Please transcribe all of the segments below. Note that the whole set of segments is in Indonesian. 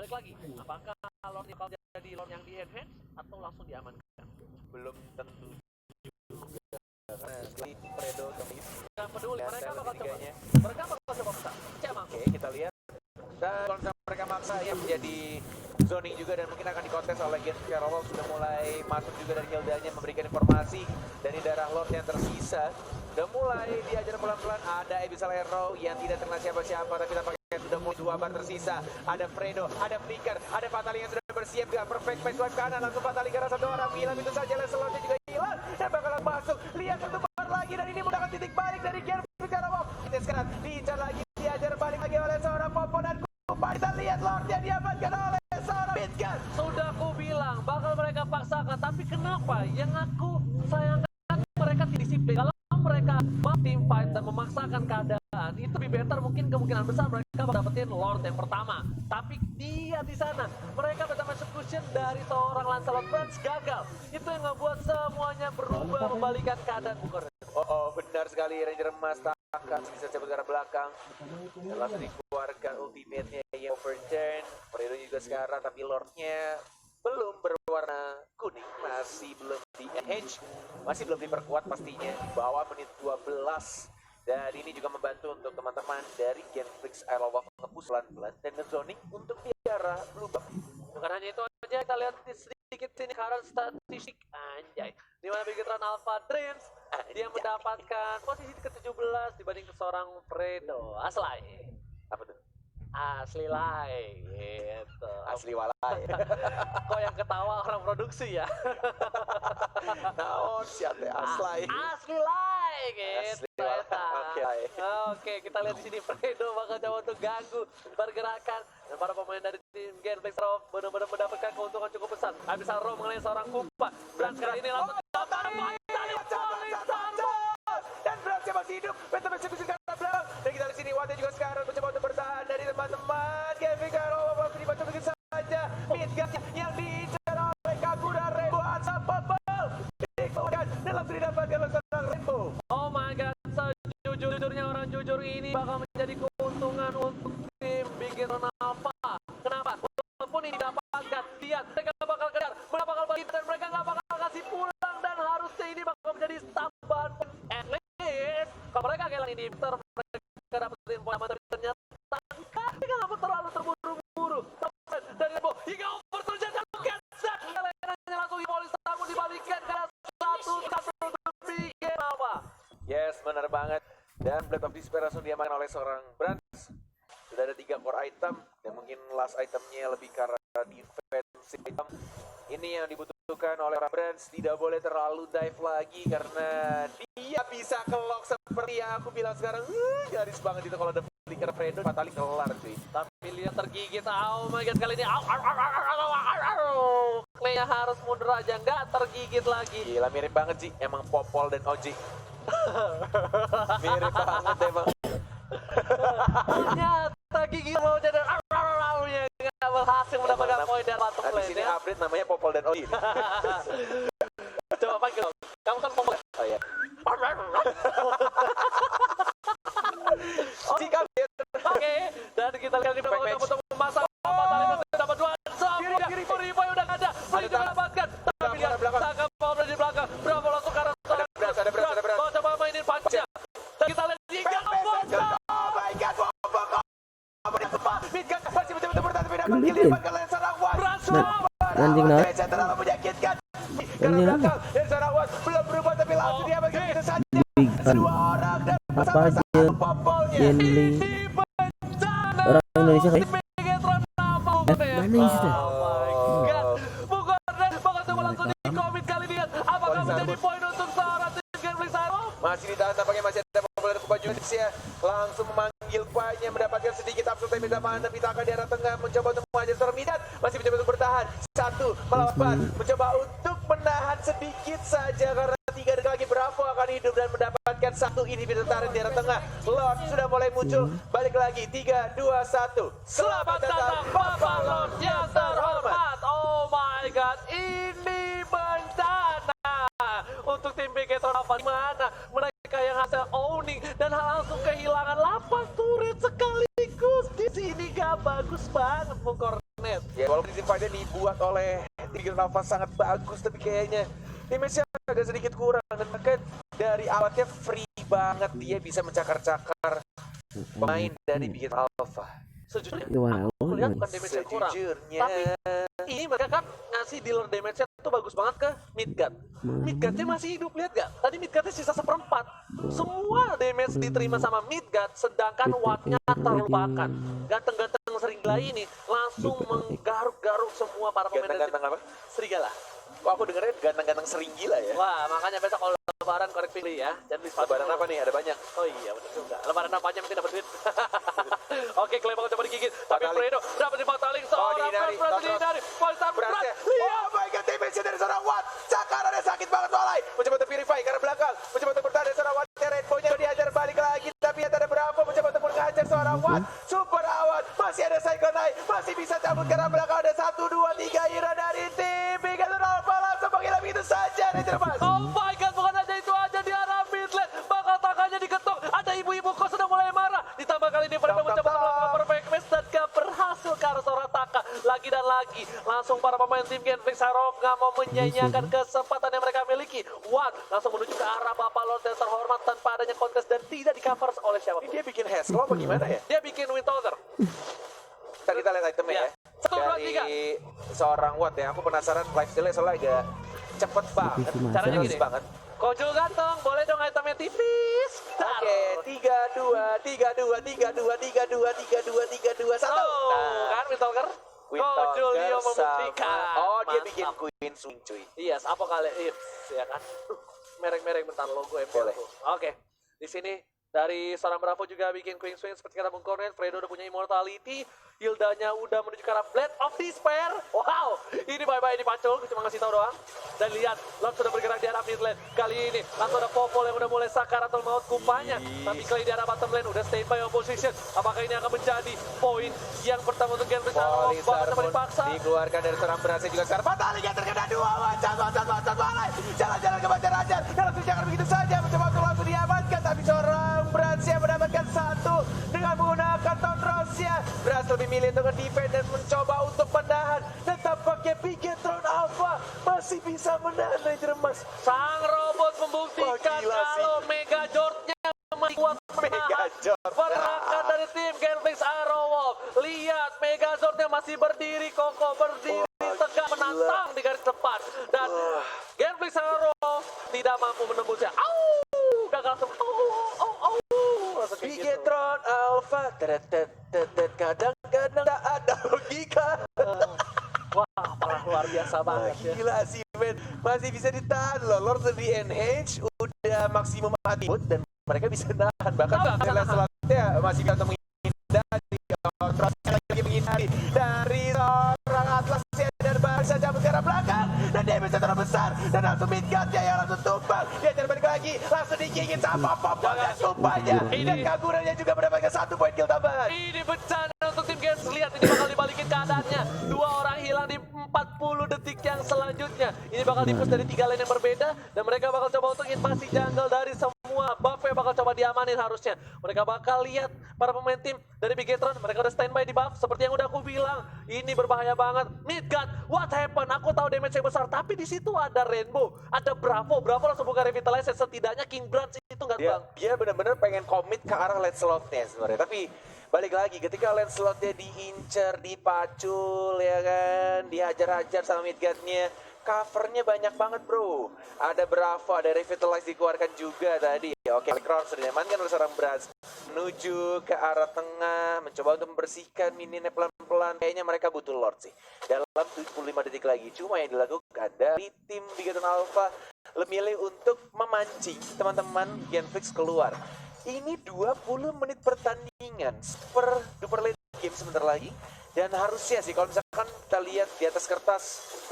balik lagi, apakah Lord bakal jadi Lord yang di enhance atau langsung diamankan? Belum tentu juga. Jadi Fredo otomatis Gak peduli, mereka bakal coba. Mereka bakal coba besar. Oke, kita lihat. Dan kalau mereka maksa ya menjadi zoning juga dan mungkin akan dikontes oleh Gen Karolov sudah mulai masuk juga dari Hildanya memberikan informasi dari darah Lord yang tersisa. Sudah mulai diajar pelan-pelan, ada Abyssal Arrow yang tidak terkena siapa-siapa tapi tampaknya sudah mulai 2 bar tersisa. Ada Fredo, ada Flicker, ada Fatali yang sudah bersiap juga. Perfect face swipe kanan, langsung Fatali karena 1 orang hilang itu saja. Leselotnya juga hilang dan bakalan masuk. Lihat 1 bar lagi dan ini menggunakan titik balik dari Gen Karolov. Sekarang diincar lagi, diajar balik lagi oleh seorang Popo dan Kupa. Kita lihat Lordnya diamankan oleh seorang Midgard. Sudah aku bilang bakal mereka paksakan, tapi kenapa? Yang aku sayangkan mereka tidak disiplin. Kalau mereka team fight dan memaksakan keadaan, itu lebih better, mungkin kemungkinan besar mereka dapetin Lord yang pertama. Tapi dia di sana, mereka pertama execution dari seorang Lancelot Prince gagal. Itu yang membuat semuanya berubah, membalikan keadaan. Oh, benar sekali, Ranger emas takkan bisa cabut ke arah belakang. Dan langsung dikeluarkan ultimate-nya yang overturn. Fredo juga sekarang, tapi Lord-nya belum berwarna kuning, masih belum di-enhance, masih belum diperkuat pastinya, di bawah menit 12. Dan ini juga membantu untuk teman-teman dari Genflix Aerolov nge-push pelan-pelan dan nge-zoning untuk di arah blue buff. Bukan hanya itu aja, kita lihat sedikit sini karena statistik anjay. Di mana Bigetron Alpha Dreams dia mendapatkan posisi ke-17 dibanding ke seorang Fredo Aslay. Apa tuh? Asli lai gitu. Asli walai. Kok yang ketawa orang produksi ya? Naon siapa Aslay? Asli lai gitu. Asli walai. Oke, kita lihat di sini Fredo bakal coba untuk ganggu pergerakan dan para pemain dari tim Genflix Rock benar-benar mendapatkan keuntungan cukup besar. Abyssal Arrow mengenai seorang Kupa. Dan kali ini langsung dan Brasnya masih hidup. Betul eksekusi ke arah belakang. Dan kita di sini Wate juga sekarang mencoba untuk bertahan dari teman-teman. Kevin Karolov masih dibaca begitu saja. Midgard yang diincar oleh Kagura Rainbow Asap Bubble. Dikeluarkan dan langsung didapatkan oleh seorang Rainbow. Oh my god, sejujur-jujurnya orang jujur ini bakal menjadi keuntungan untuk tim Bigetron Alpha. Kenapa? Walaupun ini didapatkan, lihat mereka bakal kejar, mereka bakal balik dan mereka nggak bakal kasih pulang dan harusnya ini bakal menjadi tambahan at least. Kalau mereka kehilangan ini, mereka dapetin poin aman, tapi ternyata mereka nggak terlalu terburu-buru. Dari Rainbow hingga over terjadi cancel. Kalian langsung polis tamu dibalikan karena 1-1 untuk Bigetron Alpha. Yes, benar banget. Dan Blade of Despair langsung diamankan oleh seorang Brands. Sudah ada 3 core item dan mungkin last itemnya lebih ke arah defensive item. Ini yang dibutuhkan oleh orang Brands, tidak boleh terlalu dive lagi karena dia bisa kelok seperti yang aku bilang sekarang. Garis banget itu kalau ada flicker Fredo, Fatali kelar cuy. Tapi lihat tergigit, oh my god, kali ini Clay-nya harus mundur aja, nggak tergigit lagi. Gila, mirip banget sih, emang Popol dan Oji. Mirip banget emang. Ternyata gigit mau jadi nggak berhasil mendapatkan poin dan batu Habis ini Clay-nya. update namanya Popol dan Oji. Coba panggil, kamu kan Popol. Oh iya. Oji kabir. Oke, dan kita lihat di belakang untuk memasak dapat 2 Riboy udah nggak ada, Flea juga dapatkan, tapi lihat Saka mau berada di belakang, Bravo langsung ke arah Ada beras. mau coba mainin punch-nya, dan kita lihat hingga Oh my god, Midgard masih betul-betul bertahan tapi dapat kill didapatkan oleh seorang Wan. Anjing nah. Terlalu menyakitkan. Karena belakang dan seorang Wan belum berubah tapi langsung dia begitu saja. Dua orang dan Apa aja Popolnya. Genly orang Indonesia kayak mana sih? bukan dan bakal coba langsung di komit kali ini. Apakah menjadi poin untuk seorang tim Genflix Aerolov? Masih ditahan tampaknya masih ada Popol dan Kupa Indonesia langsung memanggil Kupanya mendapatkan sedikit absolute damage tambahan tapi tak akan di arah tengah mencoba untuk mengajar seorang Midgard masih mencoba untuk bertahan 1 melawan 4 mencoba untuk menahan sedikit saja karena 3 detik lagi Bravo akan hidup dan mendapatkan 1 inhibitor turret di arah tengah. Lord sudah mulai muncul, balik lagi 3, 2, 1. Selamat datang Bapak Lord yang terhormat. Oh my god, ini bencana untuk tim Bigetron Alpha, di mana mereka yang hasil owning dan langsung kehilangan 8 turret sekaligus. Di sini gak bagus banget Bung Kornel. net. Ya, walaupun di fight dibuat oleh Big Alpha sangat bagus, tapi kayaknya damage-nya agak sedikit kurang. Dan bahkan dari awalnya free banget, dia bisa mencakar-cakar pemain dari Big Alpha. Sejujurnya, Gimana? aku lihat bukan damage-nya kurang. Sejujurnya, Tapi ini mereka kan ngasih dealer damage-nya tuh bagus banget ke Midgard. Midgard-nya masih hidup, lihat gak? Tadi Midgard-nya sisa seperempat. Semua damage diterima sama Midgard, sedangkan Watt-nya terlupakan. Ganteng-ganteng serigala ini langsung menggaruk-garuk semua para pemain dari ganteng-ganteng apa? serigala. Kok aku dengernya ganteng-ganteng sering gila ya? Wah, makanya besok kalau lebaran korek pilih ya. Jangan beli sepatu. Lebaran apa nih? Ada banyak. Oh iya, benar juga. Lebaran apa aja mungkin dapat duit. Oke, Clebang coba digigit. Tapi Bataling. Fredo dapat dibataling seorang dihindari. Fred dihindari. Pointer berat. Berhasil. Oh my god, damage dari seorang Watt. Cakarannya sakit banget Walai. Mencoba untuk purify karena belakang. Mencoba untuk bertahan dari seorang Watt. Rainbow-nya dihajar balik lagi. Tapi ada berapa mencoba untuk menghajar seorang Watt. Super Awan. Masih ada Cyclone Eye. Masih bisa cabut karena belakang ada 1, 2, 3 Ira dari tim. Big Alpha langsung menghilang begitu saja. Ranger Mas. Oh my god, bukan aja itu aja di arah mid lane. Bakal tangannya diketuk. Ada ibu-ibu kok sudah mulai marah. Ditambah kali ini Fredo mencoba melakukan perfect match dan gak berhasil ke arah seorang Taka. Lagi dan lagi. Langsung para pemain tim Genflix Harov gak mau menyanyiakan kesempatan yang mereka miliki. Watt langsung menuju ke arah Bapak Lord yang terhormat tanpa adanya kontes dan tidak di cover oleh siapapun. Dia bikin Heslo apa gimana ya? Dia bikin Windtalker. Ntar kita lihat itemnya ya. 1, 2, 3. Dari seorang Watt ya. Aku penasaran lifestyle-nya soalnya agak cepet banget. Caranya Bagus gini. banget. Kojol ganteng, boleh dong itemnya tipis. Oke, 3, 2, 3, 2, 3, 2, 3, 2, 3, 2, 3, 2, 1. Oh, kan Windtalker? Kojol dia membuktikan. Oh, dia Mantap. bikin Queen Swing cuy. Iya, apa kali ya kan? Merek-merek bentar logo MPL. Boleh. Oke. Di sini dari seorang Bravo juga bikin Queen Swing seperti kata Bung Cornet. Fredo udah punya Immortality. Hildanya udah menuju ke arah Blade of Despair. Wow, ini bye-bye dipacul. Cuma ngasih tahu doang. Dan lihat, Lord sudah bergerak di arah mid lane. Kali ini langsung ada Popol yang udah mulai sakaratul maut kupanya. Tapi kali di arah bottom lane udah stay by opposition. Apakah ini akan menjadi poin yang pertama untuk Genflix Harov? Bakal coba dipaksa. Dikeluarkan dari seorang berhasil juga sekarang. Fataliga terkena 2. Wacat. Jalan-jalan ke Banjar-Rajar. Dalam jangan begitu saja. Mencoba untuk langsung diamankan. Tapi seorang berhasil mendapatkan 1 dengan menggunakan Tondrosnya. Berhasil lebih milih untuk defend dan mencoba untuk menahan. Dan tampaknya Bigetron Alpha masih bisa menahan Ranger Emas. Sang robot membuktikan Wah, gila sih. kalau Mega Jord-nya masih kuat menahan Megazord. pergerakan dari tim Genflix Arrowwolf. Lihat, Mega Jord-nya masih berdiri kokoh, berdiri tegak menantang di garis depan. Dan Genflix Arrowwolf tidak mampu menembusnya. Gagal langsung. Langsung kayak gitu. Bigetron Alpha. Kadang-kadang tak ada logika. Wah, parah luar biasa banget ya. Gila sih men, masih bisa ditahan loh. Lord di NH udah maksimum atribut dan mereka bisa nahan. Bahkan setelah selanjutnya masih bisa untuk menghindari. Terus lagi menghindari dari seorang Atlas dan baru saja ke arah belakang. Dan dia bisa terlalu besar. Dan langsung Midgard-nya yang langsung tumbang. Dia terbalik lagi, langsung digigit sama Popol dan tumpahnya. Dan Kagurannya juga mendapatkan 1 poin kill tambahan. Ini bencana untuk tim Gens. Lihat, ini bakal dibalikin keadaannya. 2 orang hilang di 40 detik yang selanjutnya. Ini bakal dipus dari 3 lane yang berbeda. Dan mereka bakal coba untuk invasi jungle dari semua buff yang bakal coba diamanin harusnya. Mereka bakal lihat para pemain tim dari Bigetron. Mereka udah standby di buff. Seperti yang udah aku bilang. Ini berbahaya banget. Midgard, what happened? Aku tahu damage yang besar. Tapi di situ ada Rainbow. Ada Bravo. Bravo langsung buka Revitalize. Setidaknya King Branch itu nggak bang. Dia benar-benar pengen komit ke arah Lancelot-nya sebenarnya. Tapi balik lagi ketika Lancelot-nya diincer, dipacul ya kan, dihajar-hajar sama Midgard-nya. Covernya banyak banget bro. Ada Bravo, ada Revitalize dikeluarkan juga tadi. Oke, Crown sudah diamankan oleh seorang Braz. Menuju ke arah tengah, mencoba untuk membersihkan minionnya pelan-pelan. Kayaknya mereka butuh Lord sih. Dalam 75 detik lagi. Cuma yang dilakukan dari tim Bigetron Alpha lebih milih untuk memancing teman-teman Genflix keluar. Ini 20 menit pertandingan. Super duper late game sebentar lagi. Dan harusnya sih kalau misalkan kita lihat di atas kertas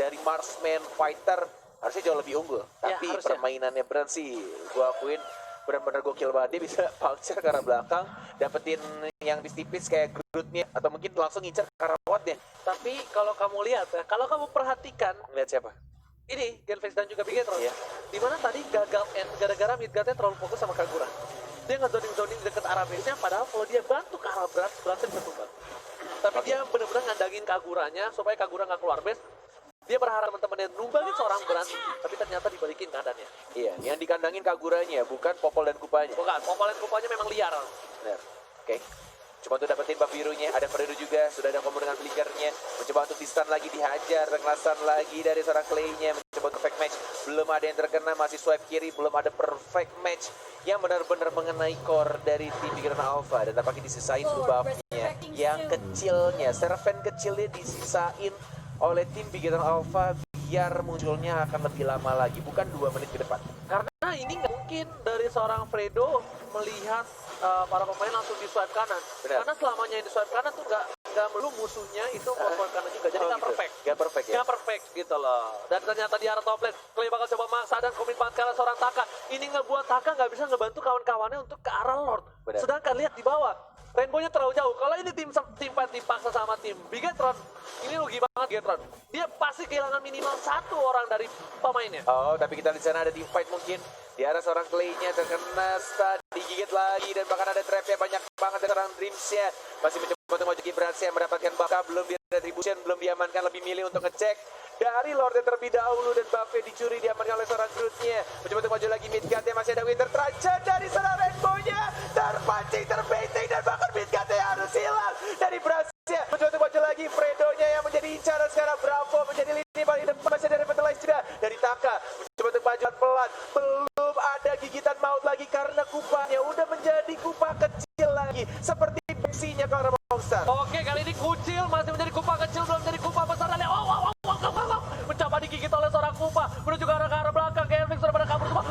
dari Marksman Fighter harusnya jauh lebih unggul. Ya, Tapi harusnya. permainannya Brand sih gue akuin benar-benar gokil banget. Dia bisa puncture ke arah belakang, dapetin yang tipis kayak Groot-nya atau mungkin langsung ngincer ke arah Watt-nya. Tapi kalau kamu lihat ya, kalau kamu perhatikan Lihat siapa? ini Genflix dan juga Bigetron. Iya. Dimana tadi gagal end gara-gara Midgard-nya terlalu fokus sama Kagura. Dia nge-zoning-zoning deket arah base-nya, padahal kalau dia bantu ke arah Brans bisa tumbang. Tapi dia benar-benar ngandangin Kaguranya supaya Kagura nggak keluar base. Dia berharap teman-temannya numbangin seorang Bran, tapi ternyata dibalikin keadaannya. Iya, yang dikandangin Kaguranya, bukan Popol dan Kupanya. Bukan, Popol dan Kupanya memang liar. Benar. Oke. Coba untuk dapetin buff birunya, ada Fredo juga, sudah ada combo dengan flickernya. Mencoba untuk di-stun lagi, dihajar, kelasan lagi dari seorang Clay-nya. Mencoba perfect match, belum ada yang terkena, masih swipe kiri, belum ada perfect match yang benar-benar mengenai core dari tim Bigetron Alpha. Dan tampaknya disisain dulu buff-nya, yang kecilnya, servant kecilnya disisain oleh tim Bigetron Alpha biar munculnya akan lebih lama lagi, bukan 2 menit ke depan. Karena ini nggak mungkin dari seorang Fredo melihat para pemain langsung di swipe kanan. Benar. Karena selamanya yang di swipe kanan tuh nggak melulu musuhnya itu mau swipe kanan juga. Jadi nggak gitu. perfect. Nggak perfect ya? Nggak perfect gitu loh. Dan ternyata di arah top lane, Clay bakal coba maksa dan komitmen sekarang seorang Taka. Ini ngebuat Taka nggak bisa ngebantu kawan-kawannya untuk ke arah Lord. Benar. Sedangkan lihat di bawah, Rainbow-nya terlalu jauh. Kalau ini tim fight dipaksa sama tim Bigetron, ini rugi banget Bigetron. Dia pasti kehilangan minimal 1 orang dari pemainnya. Oh, tapi kita di sana ada team fight mungkin. Di arah seorang Clay-nya terkena stun, digigit lagi dan bahkan ada trap-nya banyak banget dari seorang Dreams-nya. Masih mencoba untuk maju Gibraltar mendapatkan buff, belum di retribution, belum diamankan, lebih milih untuk ngecek dari Lord yang terlebih dahulu dan buff-nya dicuri, diamankan oleh seorang Groot-nya. Mencoba untuk maju lagi Midgard-nya, masih ada Winter Trajan dari seorang Rainbow-nya. Terpancing, terbaiting dan bahkan Midgard-nya harus hilang dari Brasnya. Mencoba untuk maju lagi Fredo-nya yang menjadi incaran sekarang. Bravo menjadi lini paling depan, masih ada Revitalize juga dari Taka. Mencoba untuk maju pelan, belum ada gigitan maut lagi karena kupanya udah menjadi kupa kecil lagi. Seperti beksinya kalau Monster. Oke, kali ini kucil masih menjadi kupa kecil, belum menjadi kupa besar. Dan mencoba digigit oleh seorang kupa. Menuju ke arah belakang, Kervik sudah pada kabur semua.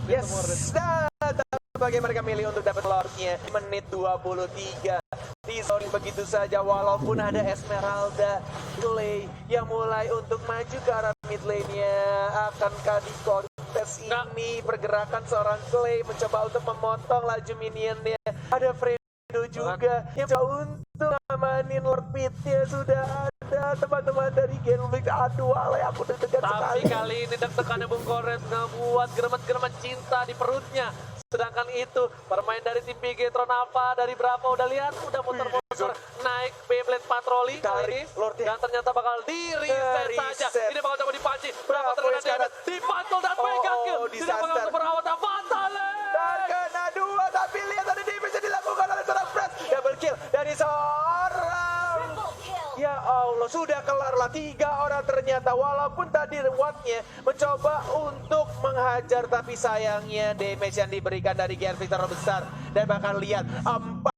Yes, dan bagaimana mereka milih untuk dapat Lordnya di menit 23. Di zone begitu saja walaupun ada Esmeralda, Clay yang mulai untuk maju ke arah mid lane-nya. Akankah di kontes ini pergerakan seorang Clay mencoba untuk memotong laju minionnya? Ada Fredo juga yang coba untuk ngamanin Lord Pit-nya. Sudah ada teman-teman dari Genflix. Aduh, alay aku deg-degan sekali. Tapi kali ini deg-degannya Bung Kores ngebuat geremet-geremet cinta di perutnya. Sedangkan itu bermain dari tim Bigetron Alpha dari Bravo, udah lihat udah muter-muter naik Beyblade patroli kali ini. Dan ternyata bakal di reset saja. Ini bakal coba dipanci. Bravo terkena damage, dipantul dan mega kill. Tidak bakal untuk berawat dan fatal. Dan kena 2, tapi lihat ada damage yang dilakukan oleh seorang Press. Double kill dari seorang. Ya Allah, sudah kelarlah 3 orang ternyata. Walaupun tadi Wattnya mencoba untuk menghajar, tapi sayangnya damage yang diberikan dari Genflix terlalu besar. Dan bahkan lihat 4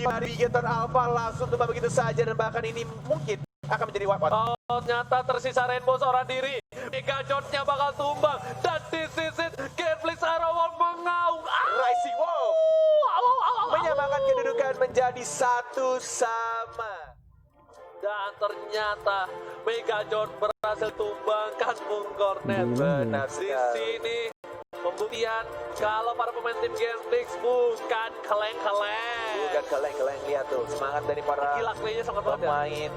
dari Bigetron Alpha langsung tumbang begitu saja. Dan bahkan ini mungkin akan menjadi Watt. Oh, ternyata tersisa Rainbow seorang diri. Mega Jotnya bakal tumbang. Dan this is it. Genflix Aeroworld mengaung. Rising Wall menyamakan kedudukan menjadi 1 sama. Dan ternyata Mega John berhasil tumbangkan Bung Cornet. Benar Di sekali. sini pembuktian kalau para pemain tim Genflix bukan keleng-keleng. Bukan keleng-keleng, lihat tuh semangat dari para Gila, Clay-nya sangat banget ya. pemain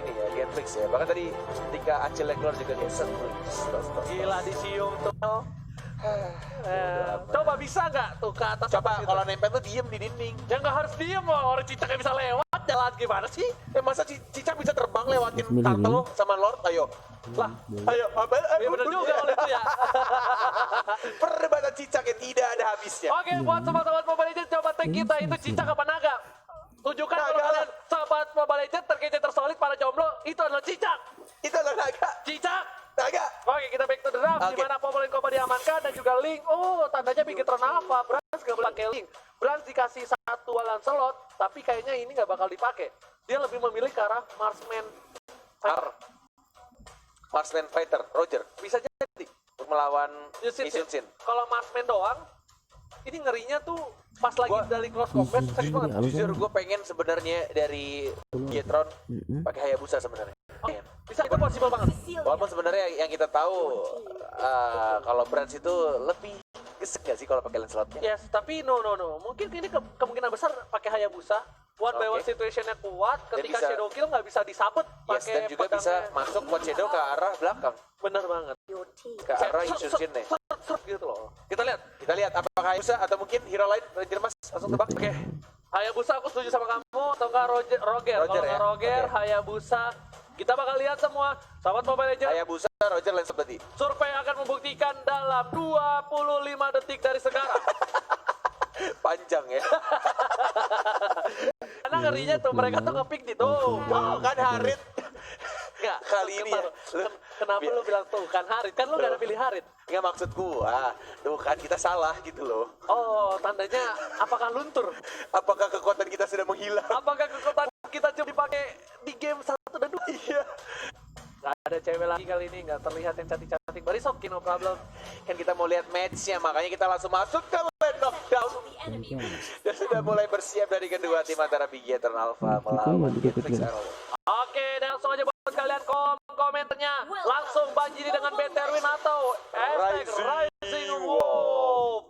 ini ya, Genflix ya. Bahkan tadi ketika Acil yang keluar juga dia sentuh. Gila dicium tuh. Coba bisa nggak tuh ke atas? Coba atas kalau itu? nempel tuh diem di dinding. Ya nggak harus diem, orang Cicak nggak bisa lewat, jalan gimana sih? Masa Cicak bisa terbang lewatin Bismillah. Turtle sama Lord? Ayo. Lah, Ayo, ya bener juga kalau itu ya. Perdebatan Cicak yang tidak ada habisnya. Oke, buat sobat-sobat Mobile Legends, coba tag kita itu Cicak apa naga? Tunjukkan kalau Naga. kalian sobat Mobile Legends terkece tersolid para jomblo, itu adalah Cicak. Itu adalah naga. Cicak. Naga. Oke, kita back to the draft, Oke. di mana Popolin Kopa diamankan dan juga Link. Oh, tandanya Bigetron apa? Brans nggak boleh pakai Link. Brans dikasih 1 walan slot, tapi kayaknya ini nggak bakal dipakai. Dia lebih memilih ke arah Marksman Fighter. Marksman Fighter, Roger. Bisa jadi. Untuk melawan Yusin Isun Sin. Kalau Marksman doang, ini ngerinya tuh pas lagi Gua- dari cross combat, seks banget. Jujur gue pengen sebenarnya dari Bigetron pakai Hayabusa sebenarnya. Bisa, itu possible banget. Walaupun sebenarnya yang kita tahu kalau Brands itu lebih gesek gak sih kalau pakai Lancelotnya? Yes, tapi no. Mungkin ini kemungkinan besar pakai Hayabusa. One by one Oke. situationnya kuat, ketika bisa- Shadow Kill nggak bisa disabet Yes, pakai dan juga bisa pedangnya. masuk Watch Shadow ke arah belakang, Bener banget. ke arah Isun nih. Gitu loh. Kita lihat. Kita lihat apakah Hayabusa atau mungkin hero lain Ranger Mas langsung tebak. Oke. Hayabusa aku setuju sama kamu atau enggak Roger? Kalau Roger nggak ya? Roger, Oke. Hayabusa. Kita bakal lihat semua. Sahabat Mobile Legends, Hayabusa, Roger, Lance berarti. survei akan membuktikan dalam 25 detik dari sekarang. Panjang ya. Karena ngerinya tuh mereka tuh nge-pick di tuh. Oh, kan Harit. Enggak, Kali ini ya. Kenapa lu bilang tuh kan Harit? Kan lu gak ada pilih Harit. Nggak maksud gua. Tuh kan kita salah gitu loh. Oh, tandanya apakah luntur? Apakah kekuatan kita sudah menghilang? Apakah kekuatan kita cuma dipakai di game 1 dan 2? Iya. Gak ada cewek lagi kali ini, gak terlihat yang cantik-cantik. But it's okay, no problem. Kan kita mau lihat match-nya, makanya kita langsung masuk ke lane knockdown. Dan sudah mulai bersiap dari kedua tim antara Bigetron Alpha melawan Genflix Arrow. Oke, dan langsung aja buat kalian komentarnya. Langsung banjiri dengan Betterwin atau Rising Wolf.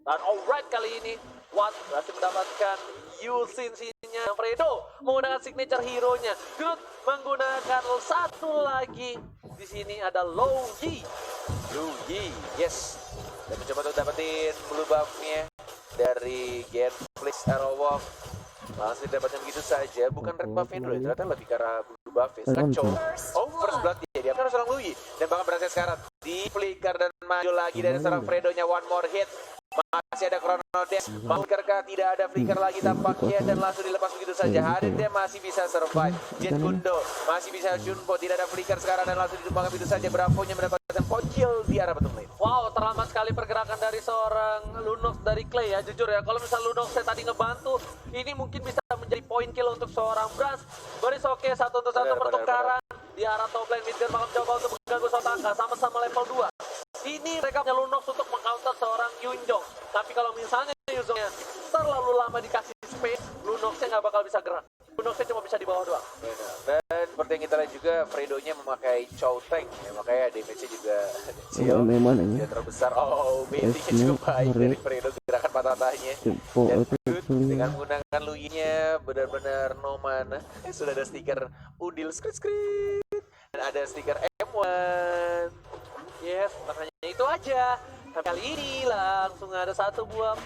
Dan alright kali ini, Watt berhasil mendapatkan Yusin-nya. Fredo menggunakan signature hero-nya. Groot menggunakan satu lagi. Di sini ada Low Yi. Luigi, yes. Dan mencoba untuk dapetin blue buff-nya dari Genflix Arrow Wolf. Langsung didapatkan begitu saja, bukan red buff-nya dulu, ternyata lebih ke arah blue buff-nya. Kacau. Oh, first blood dia kan seorang Luigi. Dan bahkan berhasil sekarang di flicker dan maju lagi dari seorang Fredo-nya, one more hit. Masih ada Chrono Dash, flicker tidak ada flicker lagi tampaknya dan langsung dilepas begitu saja. Harit dia masih bisa survive. Jet Gundo masih bisa Junpo, tidak ada flicker sekarang dan langsung ditumbangkan begitu saja. Bravo-nya mendapatkan point kill di arah bottom lane. Wow, terlambat sekali pergerakan dari seorang Lunox dari Clay ya. Jujur ya, kalau misal Lunox saya tadi ngebantu, ini mungkin bisa menjadi point kill untuk seorang Brass. Baris oke, 1 untuk 1 pertukaran di arah top lane. Midgar bakal coba untuk mengganggu Sotaka, sama-sama level 2. Ini mereka punya Lunox untuk meng-counter seorang Yunjong. Tapi kalau misalnya Yunjongnya terlalu lama dikasih space, Lunoxnya nggak bakal bisa gerak. Lunoxnya cuma bisa di bawah doang. Benar. Dan seperti yang kita lihat juga, Fredo-nya memakai Chow Tank, ya, makanya damage-nya juga Memang ini. dia terbesar. Oh, baiting-nya cukup baik dari Fredo, gerakan patah-patahnya. Dan Groot dengan menggunakan Luigi-nya benar-benar no mana. Sudah ada stiker Udil skrit dan ada stiker M1. Yes, bukan hanya itu aja. Tapi kali ini langsung ada satu buah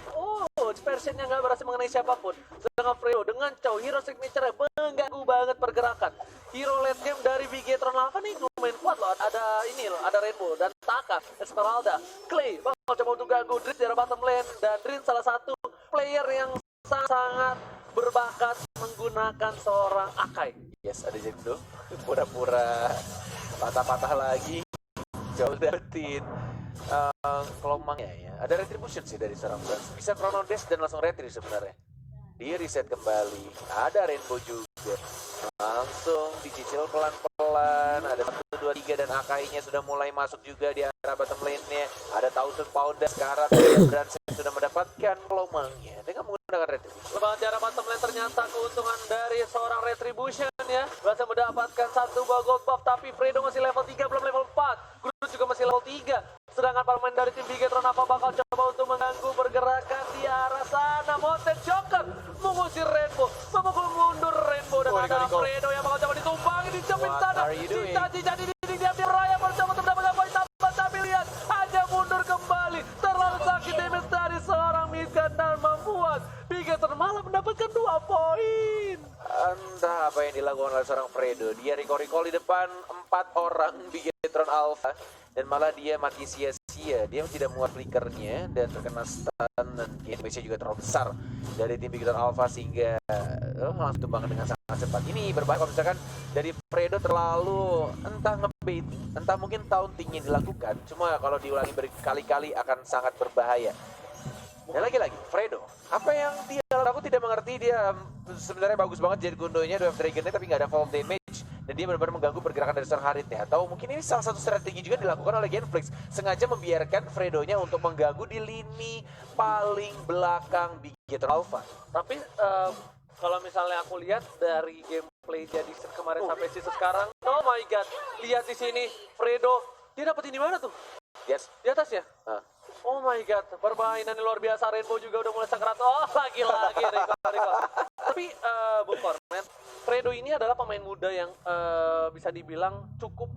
dispersionnya nggak berhasil mengenai siapapun. Sedangkan Fredo dengan Chow hero signature mengganggu banget pergerakan. Hero late game dari Bigetron Alpha nih lumayan kuat loh. Ada ini loh, ada Rainbow dan Taka, Esmeralda, Clay bakal coba untuk ganggu Drin di arah bottom lane. Dan Drin salah satu player yang sangat berbakat menggunakan seorang Akai. Yes, ada Jendo. Pura-pura patah-patah lagi. Jauh dapetin kelomangnya ya. Ada retribution sih dari seorang Brans. Bisa Chrono Dash dan langsung retri sebenarnya. Di reset kembali. Ada Rainbow juga. Langsung dicicil pelan-pelan. Ada 1, 2, 3 dan Akai-nya sudah mulai masuk juga di arah bottom lane-nya. Ada 1000 pound sekarang. Brans sudah mendapatkan kelomangnya dengan menggunakan retribution. Lebaran di arah bottom lane ternyata keuntungan dari seorang Retribution ya. Berhasil mendapatkan satu buah gold buff, tapi Fredo masih level 3 belum level 4. Groot juga masih level 3. Sedangkan pemain dari tim Bigetron apa bakal coba untuk mengganggu pergerakan di arah sana. Mountain Joker mengusir Rainbow, memukul mundur Rainbow dan ada Fredo yang bakal coba ditumpangi di jepit sana. Cica di dinding dia raya mencoba untuk mendapatkan poin tambah, tapi lihat aja mundur kembali. Terlalu sakit damage dari seorang Midgar dan membuat Bigetron malah mendapatkan 2 poin. Entah apa yang dilakukan oleh seorang Fredo. Dia recall di depan 4 orang Bigetron Alpha dan malah dia mati sia-sia. Dia tidak muat flickernya dan terkena stun dan damage-nya juga terlalu besar dari tim Bigetron Alpha sehingga langsung tumbangkan dengan sangat cepat. Ini berbahaya kalau misalkan dari Fredo terlalu entah ngebaiting, entah mungkin taunting yang dilakukan. Cuma kalau diulangi berkali-kali akan sangat berbahaya. Dan lagi-lagi, Fredo, apa yang dia lakukan tidak mengerti. Dia sebenarnya bagus banget Jet Gundonya, Dwarf Dragonnya, tapi nggak ada fall damage. Dan dia benar-benar mengganggu pergerakan dari seorang Haritnya. Atau mungkin ini salah satu strategi juga dilakukan oleh Genflix. Sengaja membiarkan Fredonya untuk mengganggu di lini paling belakang Bigetron Alpha. Tapi kalau misalnya aku lihat dari gameplay jadi kemarin sampai season sekarang, oh my god, lihat di sini Fredo, dia dapetin di mana tuh? Yes. Di atas ya? Oh my god, permainan luar biasa. Rainbow juga udah mulai sangkrat. Oh, lagi-lagi Rico. Tapi Bung Kornet, Fredo ini adalah pemain muda yang bisa dibilang cukup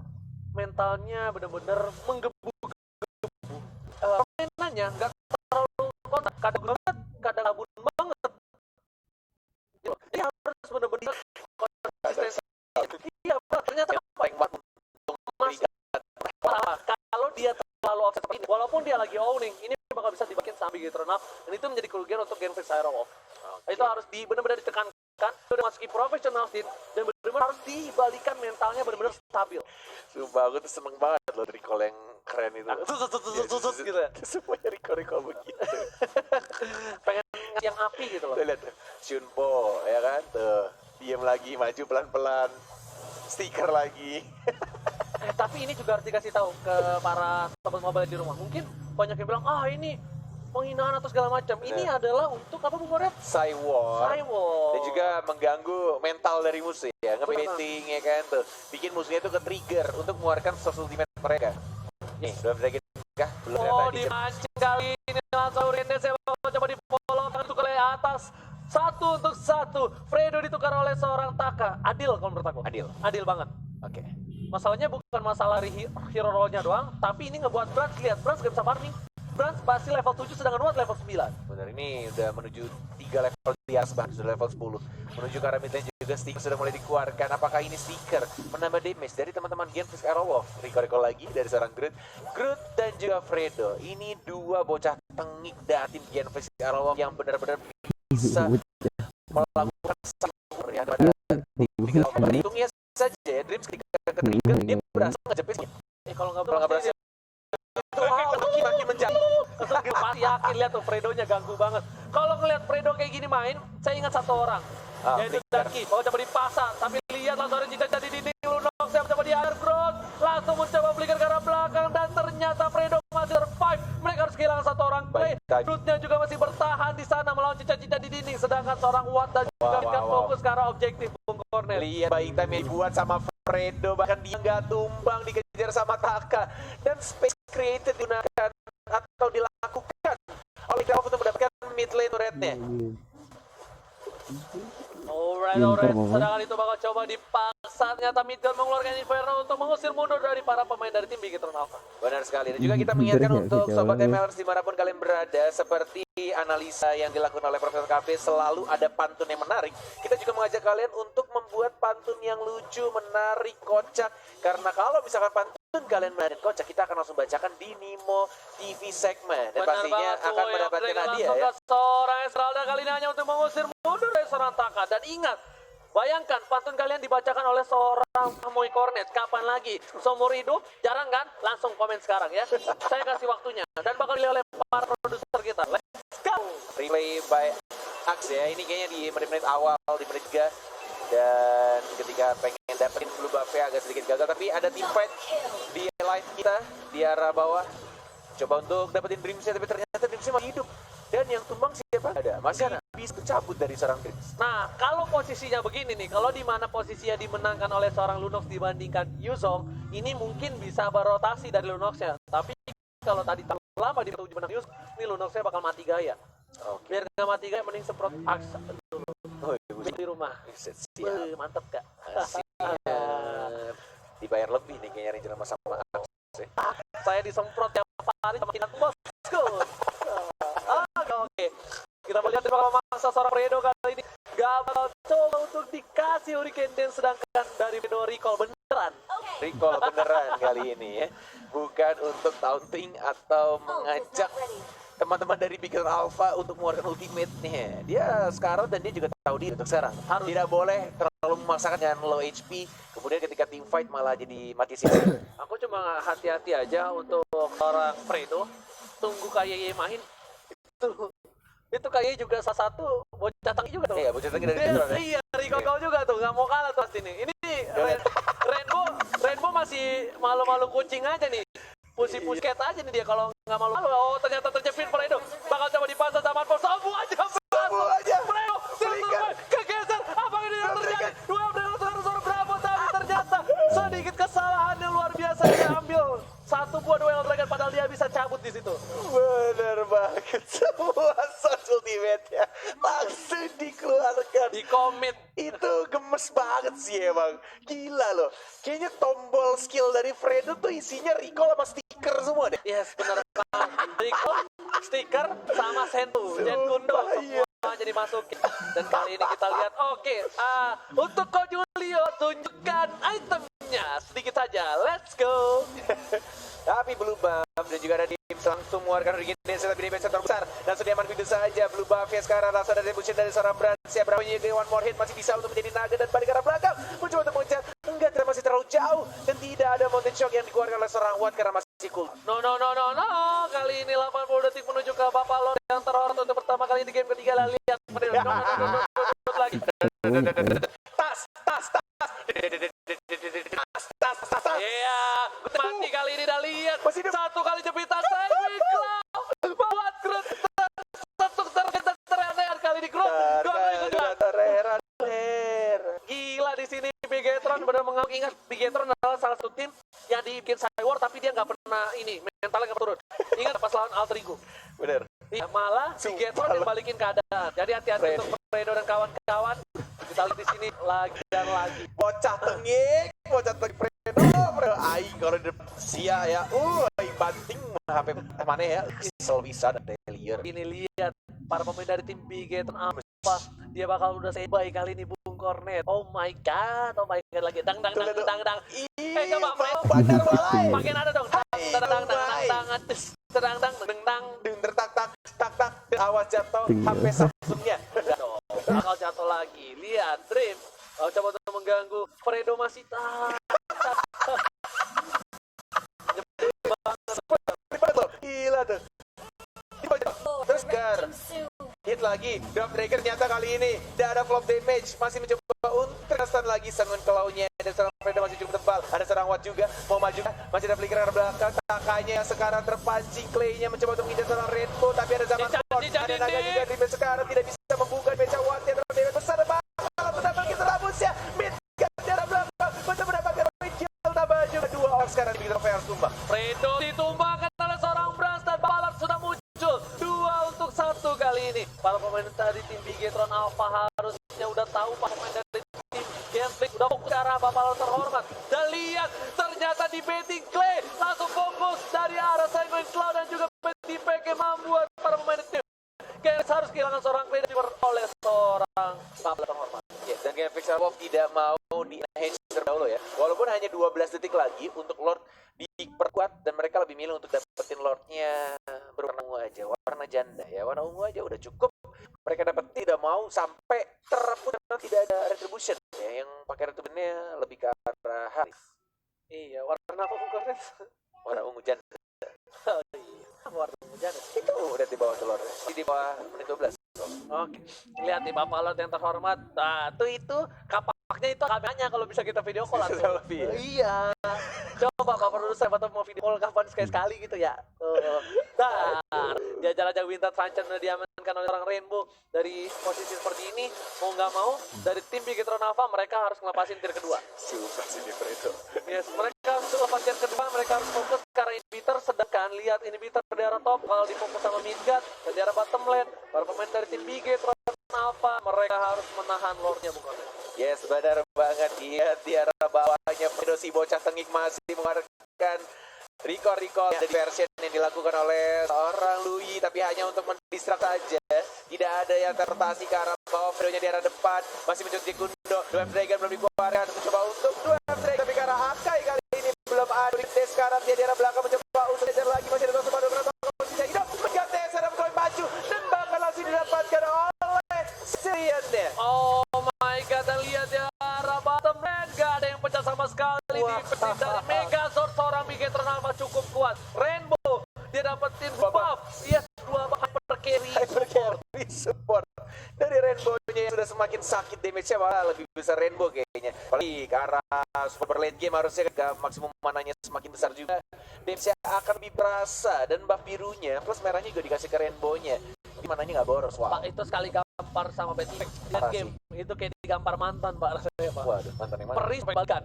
mentalnya benar-benar menggebu-gebu. Permainannya nggak terlalu kontak, kadang banget, kadang abun banget. Kalau dia terlalu offset seperti ini, walaupun dia lagi owning, ini bakal bisa dibagiin sampai gitu run up, dan itu menjadi kerugian untuk Game Face Aerowolf. Itu harus benar-benar ditekankan, udah masuki professional scene, dan benar-benar harus dibalikan mentalnya benar-benar stabil. Sumpah, aku tuh seneng banget loh recall yang keren itu. Gitu ya. Semuanya recall begitu. Pengen yang api gitu loh. Tuh lihat tuh, Shunpo ya kan tuh, diam lagi, maju pelan-pelan, stiker lagi. Tapi ini juga harus dikasih tahu ke para sobat mobile di rumah. Mungkin banyak yang bilang, ini penghinaan atau segala macam. Ini adalah untuk apa Bung Koret? Cywar. Cywar. Dan juga mengganggu mental dari musuh ya, nge-baiting ya kan tuh, bikin musuhnya tuh ke-trigger untuk mengeluarkan source ultimate mereka. Nih, belum lagi kah? Belum tadi. Dimancing kali ini langsung Rene saya bakal coba di-follow untuk ke atas. 1-1. Fredo ditukar oleh seorang Taka. Adil kalau menurut aku. Adil banget. Oke. Masalahnya bukan masalah hero roll-nya doang, tapi ini ngebuat Brans, lihat Brans gak bisa farming. Brans pasti level 7 sedangkan Watt level 9. Benar, ini udah menuju 3 level di atas, bahkan sudah level 10. Menuju ke arah mid lane juga stiker sudah mulai dikeluarkan. Apakah ini stiker menambah damage dari teman-teman Game Face Aerowolf? Recall lagi dari seorang Groot dan juga Fredo. Ini dua bocah tengik dari tim Game Face Aerowolf yang benar-benar bisa melakukan sahur ya. Hitungnya saja ya, Dreams ketika ke-trigger dia berasa ngejepit. Kalau nggak berhasil itu makin menjadi. Pasti yakin lihat tuh Fredo-nya ganggu banget. Kalau ngelihat Fredo kayak gini main, saya ingat satu orang. Yaitu Daki. Mau coba dipasang, tapi lihat langsung ada cicak di dinding. Lunok saya mencoba di underground, langsung mencoba flicker ke arah belakang dan ternyata Fredo masih survive. Mereka harus kehilangan satu orang play. Rootnya juga masih bertahan di sana melawan cicak-cicak di dinding, sedangkan seorang Watt dan juga Mika fokus ke arah objektif Bung Cornel. Lihat buying time yang dibuat sama Fredo, bahkan dia nggak tumbang, dikejar sama Taka, dan space created digunakan atau dilakukan oleh Graf untuk mendapatkan mid lane turretnya. Alright. Sedangkan itu bakal coba dipaksa. Ternyata Midgard mengeluarkan Inferno untuk mengusir mundur dari para pemain dari tim Big Hit Alpha. Benar sekali. Dan juga kita mengingatkan untuk sobat MLers dimanapun kalian berada, seperti analisa yang dilakukan oleh Profesor Cafe, selalu ada pantun yang menarik. Kita juga mengajak kalian untuk membuat pantun yang lucu, menarik, kocak. Karena kalau misalkan pantun kalian menarik kocak, kita akan langsung bacakan di Nimo TV segmen. Dan pastinya akan mendapatkan hadiah ya. Seorang Esmeralda kali ini hanya untuk mengusir mundur dari seorang Taka. Dan ingat, bayangkan pantun kalian dibacakan oleh seorang Moy Cornet. Kapan lagi? Seumur hidup? Jarang kan? Langsung komen sekarang ya. Saya kasih waktunya. Dan bakal dilihat oleh para produser kita. Let's go! Replay by Axe ya. Ini kayaknya di menit-menit awal, di menit 3. Dan ketika pengen dapetin blue buff-nya agak sedikit gagal. Tapi ada team fight di line kita, di arah bawah. Coba untuk dapetin Dreams-nya, tapi ternyata Dreams-nya masih hidup. Dan yang tumbang siapa? Ada. Masih bisa cabut dari seorang Dreams. Nah, kalau posisinya begini nih, kalau di mana posisinya dimenangkan oleh seorang Lunox dibandingkan Yuzong, ini mungkin bisa berotasi dari Lunox-nya. Tapi kalau tadi terlalu lama di menang Yuzong, ini Lunox-nya bakal mati gaya. Biar nggak mati gaya, mending semprot Axe dulu. Di rumah. Mantep kak. Dibayar lebih nih kayaknya Ranger sama Axe. Saya disemprot tiap hari sama Kinan Bosco. Oke. Kita melihat di bakal memaksa seorang Fredo kali ini. Gagal coba untuk dikasih Hurricane Dance, sedangkan dari Fredo recall beneran. Recall beneran kali ini ya. Bukan untuk taunting atau mengajak teman-teman dari Big Hit Alpha untuk mengeluarkan ultimate-nya. Dia sekarang dan dia juga tahu diri untuk sekarang. Tidak boleh terlalu memaksakan dengan low HP. Kemudian ketika team fight malah jadi mati sih. Aku cuma hati-hati aja untuk orang Fredo. Tunggu KYY main. Itu kayaknya juga salah satu bocah tangi juga tuh. Iya, bocah tangi dari Retron ya. Iya, recall juga tuh, nggak mau kalah tuh pasti nih. Ini Rainbow masih malu-malu kucing aja nih. Pusi-pusi cat aja nih dia kalau nggak malu. Oh, ternyata terjepit Fredo. Bakal coba dipasang sama Marvel. Sabu aja. Fredo, kegeser. Apa ini yang terjadi? Dua suara Bravo, tapi ternyata sedikit kesalahan yang luar biasa dia ambil. Satu buah duel Dragon padahal dia bisa cabut di situ. Bener banget, semua source ultimate-nya langsung dikeluarkan. Di commit. Itu gemes banget sih emang. Gila loh. Kayaknya tombol skill dari Fredo tuh isinya recall sama stiker semua deh. Yes, benar banget. Recall, stiker, sama sentu. Dan kundo semua jadi masukin. Dan kali ini kita lihat, oke. Untuk Ko Julio, tunjukkan itemnya sedikit saja. Let's go. Blue Buff dan juga ada Dims langsung mengeluarkan Regeneration tapi damage terbesar dan Sudirman begitu saja. Blue Buff ya sekarang rasa dari retribution dari seorang Brand. Siap berapa one more hit masih bisa untuk menjadi naga dan balik ke arah belakang mencoba untuk mengejar. Enggak, masih terlalu jauh dan tidak ada Mountain Shock yang dikeluarkan oleh seorang Watt karena masih cool. No. Kali ini 80 detik menuju ke Bapak Lord yang terhormat untuk pertama kali di game ketiga. Lihat lagi. Tas. Iya, mati kali ini dah lihat. Satu kali jepitan Sandwich Cloud. Buat Groot terrehat kali di Groot. Gila di sini Bigetron benar mengingat Bigetron adalah salah satu tim yang dibikin Cywar tapi dia nggak pernah ini mentalnya nggak turun. Ingat pas lawan Alter Ego. Bener. Iya, malah Bigetron yang balikin keadaan. Jadi hati-hati untuk Fredo dan kawan-kawan. Kita lihat di sini lagi dan lagi. Bocah tengik Fredo. Aing kalau di sia ya. Banting HP mana ya? Kesel bisa dan Delier. Ini lihat para pemain dari tim Bigetron apa dia bakal udah standby kali ini Bung Cornet. Oh my god lagi dang. Coba Bandar mulai. makin ada dong. Tak. Awas jatuh HP Samsungnya. Bakal jatuh lagi. Lihat Dream. Coba untuk mengganggu. Fredo masih Gila tuh. Terus Gar hit lagi. Drop Dragon nyata kali ini. Tidak ada flop damage. Masih mencoba untuk stun lagi sangun kelaunya. Dan seorang Fredo masih cukup tebal. Ada seorang Watt juga. Mau maju. Masih ada flicker ke belakang. Takanya yang sekarang terpancing. Clay-nya mencoba untuk mengincar seorang Rainbow. Tapi ada zaman Ford. Ada naga juga. Dimana sekarang tidak bisa membuka meja Watt. Yang terlalu damage besar. Kalau benar kita rabus ya. Mid. Jarak belakang. Untuk mendapatkan point kill. Tambah juga. Dua orang sekarang di harus tumbang. Fredo ditumbangkan oleh seorang Brans dan Ballard sudah muncul 2-1 kali ini. Para pemain dari tim Bigetron Alpha harusnya udah tahu para pemain dari tim Gameplay udah fokus ke arah Bapak Lord terhormat. Dan lihat ternyata di betting Clay langsung fokus dari arah Sandwich Cloud dan juga betting PK membuat para pemain tim Games harus kehilangan seorang Clay oleh seorang Bapak terhormat. Yes, dan Game Fixer Wolf tidak mau di-enhance terdahulu ya. Walaupun hanya 12 detik lagi untuk Lord diperkuat dan mereka lebih milih untuk dapetin Lordnya berwarna ungu aja, warna janda ya, warna ungu aja udah cukup. Mereka dapat tidak mau sampai terput tidak ada retribution ya, yang pakai retributionnya lebih ke arah Haris. Iya, warna apa bukan? Warna ungu janda. Oh iya, warna ungu janda. Itu udah di bawah telur, di bawah menit 12. Oke, lihat nih Bapak Lord yang terhormat. Nah, itu kapaknya itu kameranya kalau bisa kita video call atau lebih ya? Iya. Coba Bapak produser atau mau video call kapan sekali gitu ya. Jajar-jajar Winter Truncheon udah diamankan oleh orang Rainbow dari posisi seperti ini. Mau nggak mau dari tim Bigetron Alpha mereka harus ngelepasin tier kedua. Susah sih di Fredo. Yes, mereka harus lepas tier kedua, mereka harus fokus ke arah inhibitor. Sedangkan lihat inhibitor di arah top kalau difokus sama Midgard dan di arah bottom lane. Para pemain dari tim Bigetron Alpha mereka harus menahan lordnya bukan? Yes, benar banget. Lihat di arah bawahnya Fredo si bocah tengik masih mengeluarkan recall dari version yang dilakukan oleh seorang Lui, tapi hanya untuk mendistract saja. Tidak ada yang terrotasi ke arah bawah. Fredo-nya di arah depan masih mencoba Jekundo. Dwarf Dragon belum dikeluarkan, mencoba untuk Dwarf Dragon tapi ke arah Akai kali ini belum ada. Sekarang dia di arah belakang mencoba untuk kejar lagi, masih ada Tosu berapa posisinya hidup mengganti serap Chloe maju dan bakal langsung didapatkan oleh Sirian deh. Oh my god, dan lihat ya arah bottom lane gak ada yang pecah sama sekali. Di petik dari Megazord seorang Bigetron Alpha cukup kuat. Rainbow dia dapetin buff. Yes, 2 hyper carry support dari Rainbow-nya yang sudah semakin sakit damage-nya, malah lebih besar Rainbow kayaknya. Apalagi ke arah super late game harusnya maksimum mananya semakin besar juga. Damage-nya akan lebih berasa dan buff birunya plus merahnya juga dikasih ke Rainbow-nya. Jadi mananya nggak boros, wah. Pak itu sekali gampar sama Betty lihat game itu kayak digampar mantan Pak rasanya Pak. Waduh, mantan yang mana? Perih sampai balikan.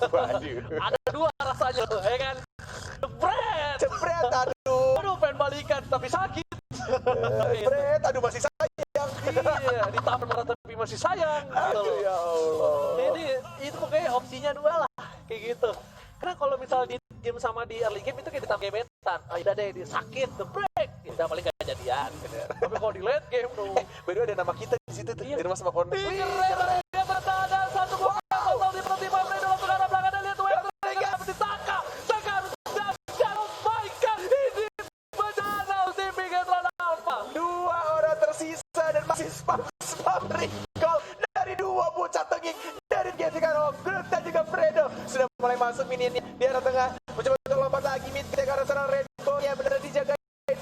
Waduh. Ada 2 rasanya ya kan. Jebret, aduh. Aduh pengen balikan tapi sakit. Jebret, aduh masih sayang. Iya, ditahan marah tapi masih sayang. Aduh ya Allah. Jadi itu pokoknya opsinya 2 lah kayak gitu. Karena kalau misal di game sama di early game itu kayak ditambah gebetan. Udah deh, dia sakit, the break. Ya paling gak jadian. Tapi kalau di late game tuh. Baru ada nama kita di situ tuh. Di rumah sama Cornet. Keren, dia ada satu gol total di pertimbangan Fredo langsung ke arah belakang dan lihat Web Dragon ditangkap. Saka harus dapat. Oh my minion di arah tengah. Mencoba untuk lompat lagi mid ke arah serang Rainbow. Ya benar dijaga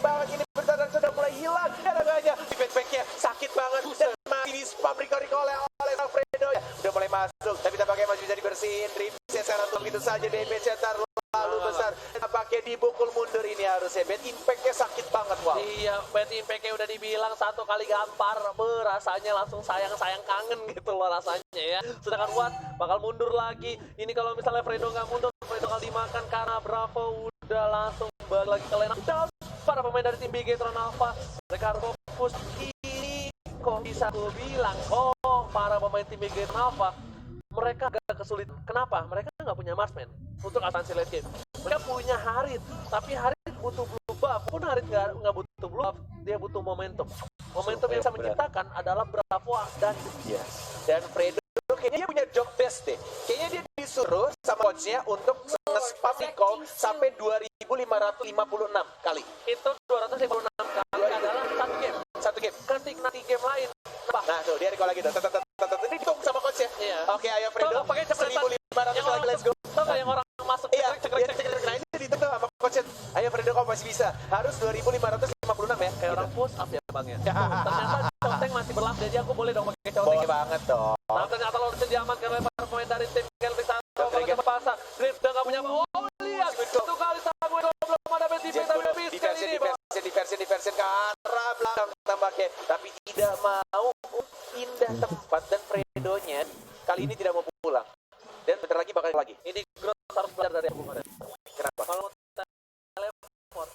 banget ini bertahan sudah mulai hilang. Darahnya di backpacknya sakit banget. Dan masih di spam recovery oleh Alfredo. Ya, udah mulai masuk tapi tampaknya masih bisa dibersihin. Dreamsnya sekarang begitu saja damage-nya terlalu besar. Tampaknya dibukul mundur ini harusnya. Bad impact-nya sakit banget, wow. Iya, bad impact-nya udah dibilang 1 kali gampar, rasanya langsung sayang-sayang kangen gitu loh rasanya ya. Sedangkan Watt bakal mundur lagi. Ini kalau misalnya Fredo nggak mundur, Fredo bakal dimakan karena Bravo udah langsung balik lagi ke lane up. Para pemain dari tim Bigetron Alpha, mereka harus fokus. Ini kok bisa gue bilang, para pemain tim Bigetron Alpha mereka agak kesulitan. Kenapa? Mereka nggak punya marksman untuk asansi late game. Mereka punya Harit, tapi Harit butuh blue buff. Pun Harit nggak butuh blue buff, dia butuh momentum. Momentum yang bisa menciptakan adalah Bravo dan Dan Fredo kayaknya dia punya job desk deh. Kayaknya dia disuruh sama coachnya untuk nge-spam recall sampai 2556 kali. itu 256 kali adalah Satu game. ketik nanti game lain. Nah tuh dia recall lagi tuh. Ini dihitung sama coachnya. Iya. Oke, ayo Fredo. Pakai cepretan. 1500 lagi, let's go. Tau gak yang orang masuk Iya, cek. nah ini dihitung tuh sama coachnya. Ayo Fredo, kau masih bisa. Harus 2556 ya. Kayak orang push up ya bang ya. Ternyata Coteng masih berlaku, jadi aku boleh dong pakai Coteng. Boleh banget dong. Nah ternyata lo bisa diamankan oleh para pemain dari tim Kelvin Santo. Kalau kita pasang, Drift udah gak punya. Oh lihat, 1 kali Samuel belum ada BTP tapi udah bisa kali ini bang. Diversion ke arah belakang tampaknya. Tapi tidak mau pindah tempat dan Fredonya kali ini tidak mau pulang. Dan bentar lagi bakal lagi. Ini Gross harus belajar dari aku. Kenapa? Kalau mau teleport.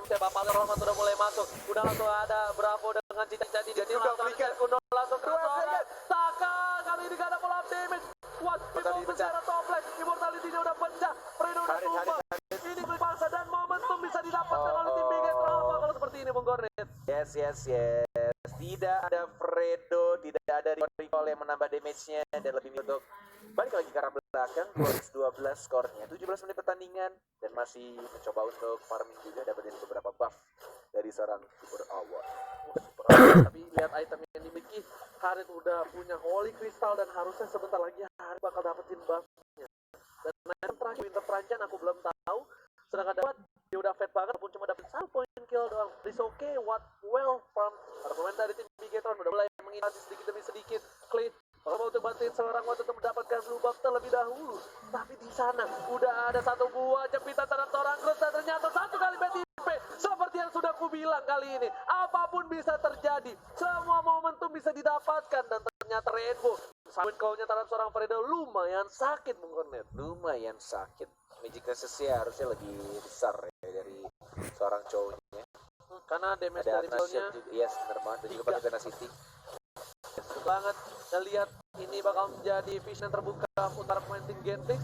Bapak Rohman sudah mulai masuk. Udah langsung ada Bravo dengan cita-cita di dia langsung ke Saka kali ini gak ada pola damage. Kuat Bimo secara toplet. Immortality-nya udah pecah. Fredo udah tumbang. Ini berpaksa dan momentum bisa didapatkan oleh tim Bigetron Alpha kalau seperti ini Bung Gornet. Yes. Tidak ada Fredo, tidak ada recall yang menambah damage-nya dan lebih untuk balik lagi ke arah belakang. 12 skornya, 17 menit pertandingan dan masih mencoba untuk farming juga, dapetin beberapa buff dari seorang Super Award. Tapi lihat item yang dimiliki, Harit udah punya Holy Crystal dan harusnya sebentar lagi Harit bakal dapetin buffnya. Dan item terakhir Winter Transition aku belum tahu. Sedangkan dapat dia udah fat banget pun cuma dapat 1 point kill doang. It's okay, what well from para pemain dari tim Bigetron udah mulai menginasi sedikit demi sedikit. Clay kalau mau tebatin seorang Watt untuk mendapatkan blue buff terlebih dahulu. Tapi di sana udah ada 1 buah jepitan terhadap seorang Gross dan ternyata 1 kali BTP. Seperti yang sudah kubilang kali ini, apapun bisa terjadi. Semua momentum bisa didapatkan dan ternyata Rainbow Sawit call-nya terhadap seorang Fredo lumayan sakit Bung Cornet. Lumayan sakit. Magic resistnya harusnya lebih besar ya dari seorang cowoknya. Karena damage Ada dari Atlas ballnya Shield juga, yes bener banget. Dan juga pakai Tenacity. banget. Dan lihat ini bakal menjadi vision yang terbuka antara pemain tim Gentrix.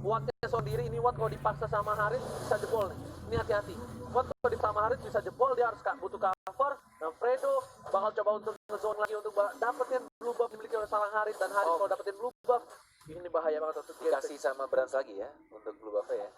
Wattnya sendiri ini Watt kalau dipaksa sama Harit bisa jebol nih. Ini hati-hati. Watt kalau dipaksa sama Harit bisa jebol, dia harus butuh cover. Dan Fredo bakal coba untuk nge-zone lagi untuk dapetin blue buff dimiliki oleh seorang Harit. Dan Harit kalau dapetin blue buff ini bahaya banget untuk Gentrix. Dikasih sama Brans lagi ya untuk blue buff ya.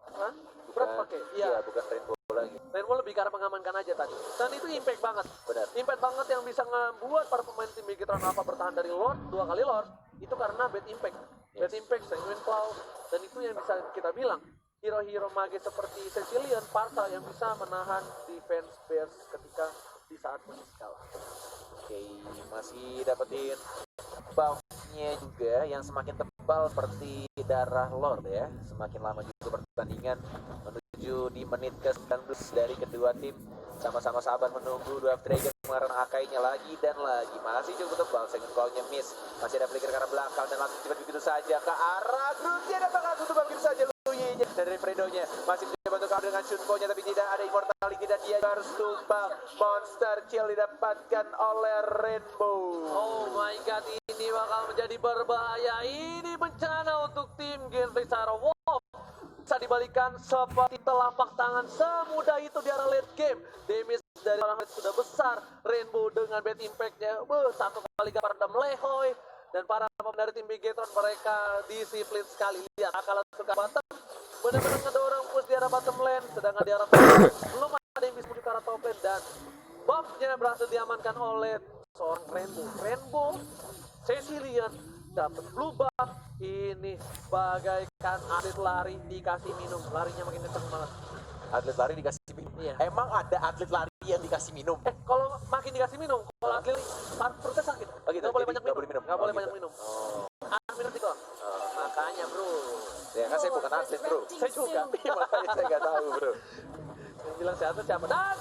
Hah? Berat pakai? Iya, bukan Rainbow lagi. Rainbow lebih karena mengamankan aja tadi. Dan itu impact banget. Benar. Impact banget yang bisa ngebuat para pemain tim Bigetron Alpha bertahan dari Lord 2 kali Lord. Itu karena bad impact. Bad impact, Sanguine Claw. Dan itu yang bisa kita bilang. Hero-hero mage seperti Cecilian, Parsa yang bisa menahan defense Bears ketika di saat musuh kalah. Oke, masih dapetin buff-nya juga yang semakin tebal seperti darah Lord ya. Semakin lama juga pertandingan menuju di menit ke-19 dari kedua tim. Sama-sama sabar menunggu Dwarf Dragon mengarahkan Akainya lagi dan lagi. Masih cukup tebal, second call-nya miss. Masih ada flicker ke arah belakang dan langsung cepat begitu saja ke arah Groot. Dia dapat langsung tebal begitu saja. Luye-nya dari Fredo-nya. Masih mencoba untuk kabel dengan Shunko-nya tapi tidak ada immortality dan dia harus tumbang. Monster kill didapatkan oleh Rainbow. Oh my god, ini bakal menjadi berbahaya. Ini bencana untuk tim Gentrix Wow. Bisa dibalikan seperti telapak tangan semudah itu di arah late game. Damage dari orang sudah besar. Rainbow dengan bad impact-nya 1 kali gapar dan melehoy. Dan para pemain dari tim Bigetron mereka disiplin sekali. Lihat kalau suka bottom benar-benar ngedorong push di arah bottom lane. Sedangkan di arah top lane belum ada yang bisa menuju ke arah top lane. Dan buff-nya berhasil diamankan oleh seorang Rainbow Cecilian dapat blue buff. Ini bagaikan atlet lari dikasih minum, larinya makin kenceng banget. Atlet lari dikasih minum. Iya. Emang ada atlet lari yang dikasih minum? Kalau makin dikasih minum, kalau atlet perutnya sakit. Oh gitu, Nggak boleh jadi banyak nggak boleh minum. minum. Nggak Oh boleh gitu. banyak minum. Minum itu. Makanya bro. Ya kan saya bukan atlet bro. Saya juga. Makanya saya nggak tahu bro. Yang bilang sehat siapa? Dan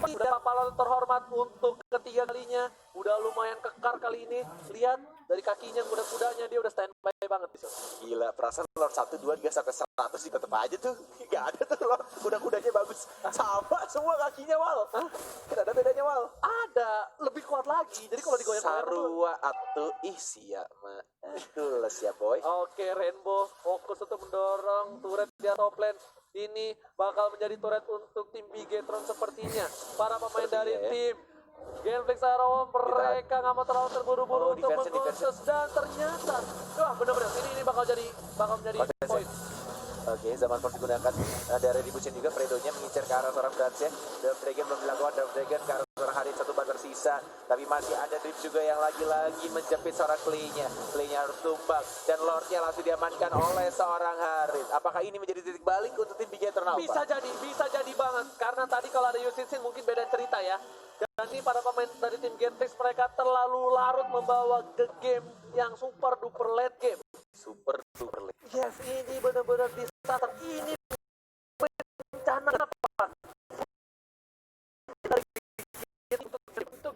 udah pahlawan terhormat untuk ketiga kalinya. Udah lumayan kekar kali ini. Lihat dari kakinya, kuda-kudanya dia udah standby banget bisa. Gila, perasaan Lord 1, 2, 3 sampai 100 sih tetep aja tuh. Gak ada tuh Lord, kuda-kudanya bagus. Sama semua kakinya Wal. Tidak ada bedanya Wal. Ada, lebih kuat lagi. Jadi kalau digoyang Sarua atuh ih siap mah. Itulah siap boy. Oke, Rainbow fokus untuk mendorong turret di top lane. Ini bakal menjadi turret untuk tim Bigetron sepertinya. Para pemain dari tim Genflix Arrow mereka nggak mau terlalu terburu-buru untuk mengkontes dan ternyata wah bener-bener ini bakal menjadi poin. Oke, zaman Force digunakan ada Redibution juga, Fredonya mengincar ke arah seorang Dance ya. Dark Dragon belum dilakukan, Dark Dragon ke arah seorang Harit, satu ban tersisa. Tapi masih ada Drip juga yang lagi-lagi menjepit seorang Clay-nya. Clay-nya harus tumbang dan Lord-nya langsung diamankan oleh seorang Harit. Apakah ini menjadi titik balik untuk tim Bigetron Alpha? Bisa jadi banget. Karena tadi kalau ada Yusin mungkin beda cerita ya. Dan ini para pemain dari tim Genflix mereka terlalu larut membawa ke game yang super duper late game. Super duper late. Yes, ini benar-benar disaster. Ini bencana apa? Itu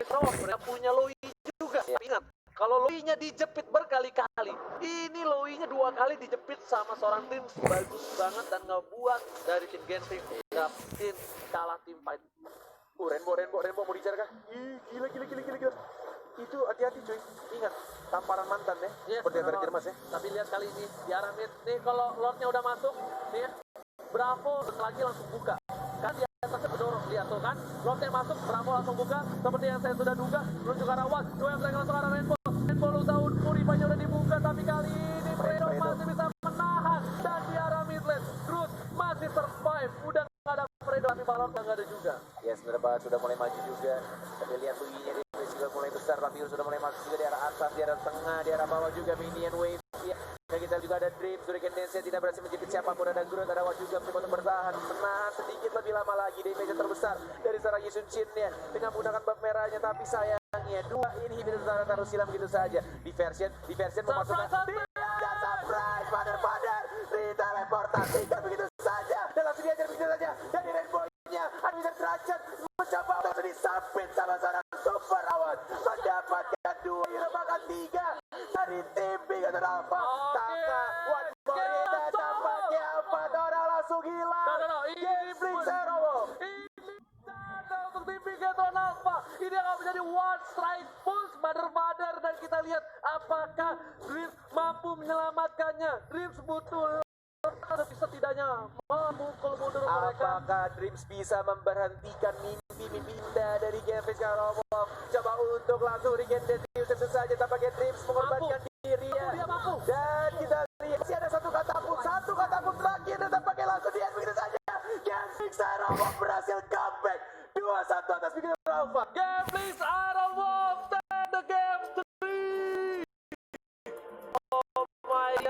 yang punya Loi juga. Ya. Ingat, kalau Loi-nya dijepit berkali-kali, ini Loi-nya 2 kali dijepit sama seorang tim bagus banget dan ngebuat dari tim Genflix tim kalah tim fight. Rainbow mau dijar kah? Ih, gila. Itu hati-hati cuy. Ingat, tamparan mantan ya. Yes, seperti yang terjemas ya. Tapi lihat kali ini di arah mid. Nih kalau Lordnya udah masuk, nih ya. Bravo lagi langsung buka. Kan di atasnya berdorong, lihat tuh kan. Lordnya masuk, Bravo langsung buka. Seperti yang saya sudah duga, menuju ke arah One. Dua yang mereka langsung ke arah Rainbow. Rainbow tahun Purifanya udah dibuka, tapi kali ini Fredo masih bisa menahan. Dan di arah mid lane, Groot masih survive. Udah nggak ada Fredo, tapi balon nggak ada juga. Ya sebenarnya Bahan sudah mulai maju juga. Tapi lihat Luinya dia juga mulai besar, tapi sudah mulai masuk juga di arah atas, di arah tengah, di arah bawah juga minion wave. Ya. Dan kita juga ada Drip, Shuriken Dance tidak berhasil menjepit siapapun, ada Groot, ada Watt juga mencoba untuk bertahan, menahan sedikit lebih lama lagi. Damage terbesar dari seorang Yisun Shin-nya dengan menggunakan buff merahnya, tapi sayangnya 2 inhibitor taruh silam begitu saja. Diversion memasukkan dan surprise, padar diteleportasikan begitu saja dan langsung diajar begitu saja dari Rainbow-nya. Ada derajat mencoba untuk disapit sama seorang Super Award, mendapatkan 2 bahkan 3 dari tim Bigetron Alpha. Taka One Morita tampaknya 4 orang langsung hilang. Genflix Arrow untuk tim Bigetron Alpha. Ini akan menjadi one strike pulse mother dan kita lihat apakah Dreams mampu menyelamatkannya. Dreams butuh setidaknya memukul mundur mereka. Apakah Dreams bisa memberhentikan mimpi-mimpi indah dari Genflix Arrow? Coba untuk langsung Regen Dentius tentu saja tampaknya Dreams mengorbankan diri ya. Dan kita lihat masih ada satu katapult terakhir dan tampaknya langsung dia begitu saja. Genflix Arrow berhasil comeback 2-1 atas Bigetron Alpha. Genflix Arrow